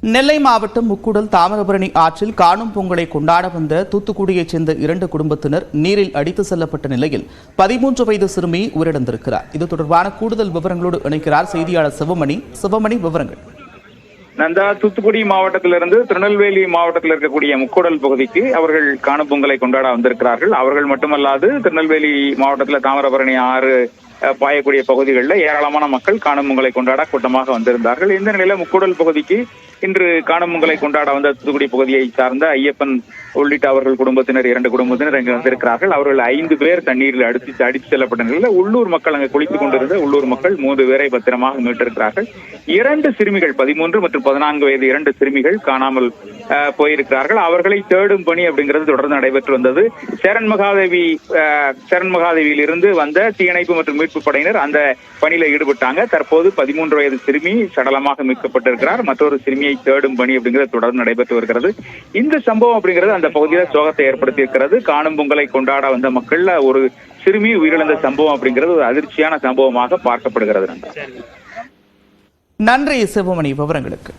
நெல்லை மாவட்டம் முக்கூடல் தாமிரபரணி ஆற்றில் காணும் பொங்கலை கொண்டாட வந்த தூத்துக்குடியைச் சேர்ந்த 2 குடும்பத்தினர் நீரில் அடித்து செல்லப்பட்ட நிலையில் 13 வயது சிறுமி உயிரிழந்திருக்கிறார். இது தொடர்பான கூடுதல் விவரங்களோடு இணைக்கிறார் செய்தியாளர் சிவமணி. விவரங்கள். நந்தா, தூத்துக்குடி மாவட்டத்திலிருந்து திருநெல்வேலி மாவட்டத்தில் இருக்கக்கூடிய முக்கூடல் பகுதிக்கு அவர்கள் காணும் பொங்கலை கொண்டாட வந்திருக்கிறார்கள். அவர்கள் மட்டுமல்லாது திருநெல்வேலி மாவட்டத்தில் தாமிரபரணி ஆறு பாயக்கூடிய பகுதிகளில் ஏராளமான மக்கள் காணும் பொங்கலை கொண்டாட கூட்டமாக வந்திருந்தார்கள். இந்த நிலையில முக்கூடல் பகுதிக்கு இன்று காணும் பொங்கலை கொண்டாட வந்த தூத்துக்குடி பகுதியை சார்ந்த ஐயப்பன் உள்ளிட்ட அவர்கள் குடும்பத்தினர் 2 குடும்பத்தினர் அங்கு வந்திருக்கிறார்கள். அவர்கள் 5 பேர் தண்ணீரில் அடித்து செல்லப்பட்ட நிலையில் உள்ளூர் மக்கள் அங்கு குளித்துக் கொண்டிருந்த உள்ளூர் மக்கள் 3 பேரை பத்திரமாக மீட்டிருக்கிறார்கள். 2 சிறுமிகள் 13 மற்றும் 14 வயது 2 சிறுமிகள் காணாமல் போயிருக்கிறார்கள். அவர்களை தேடும் பணி அப்படிங்கிறது தொடர்ந்து நடைபெற்று வந்தது. சேரன் மகாதேவியில் இருந்து வந்த தீயணைப்பு மற்றும் மீட்பு படையினர் அந்த பணியில ஈடுபட்டாங்க. தற்போது 13 வயது சிறுமி சடலமாக மீட்கப்பட்டிருக்கிறார். மற்றொரு சிறுமியை தேடும் பணி அப்படிங்கிறது தொடர்ந்து நடைபெற்று வருகிறது. இந்த சம்பவம் அப்படிங்கிறது அந்த பகுதியில சோகத்தை ஏற்படுத்தி இருக்கிறது. காணும் பொங்கலை கொண்டாட வந்த மக்கள்ல ஒரு சிறுமி உயிரிழந்த சம்பவம் அப்படிங்கிறது ஒரு அதிர்ச்சியான சம்பவமாக பார்க்கப்படுகிறது. நன்றி சிவமணி விவரங்களுக்கு.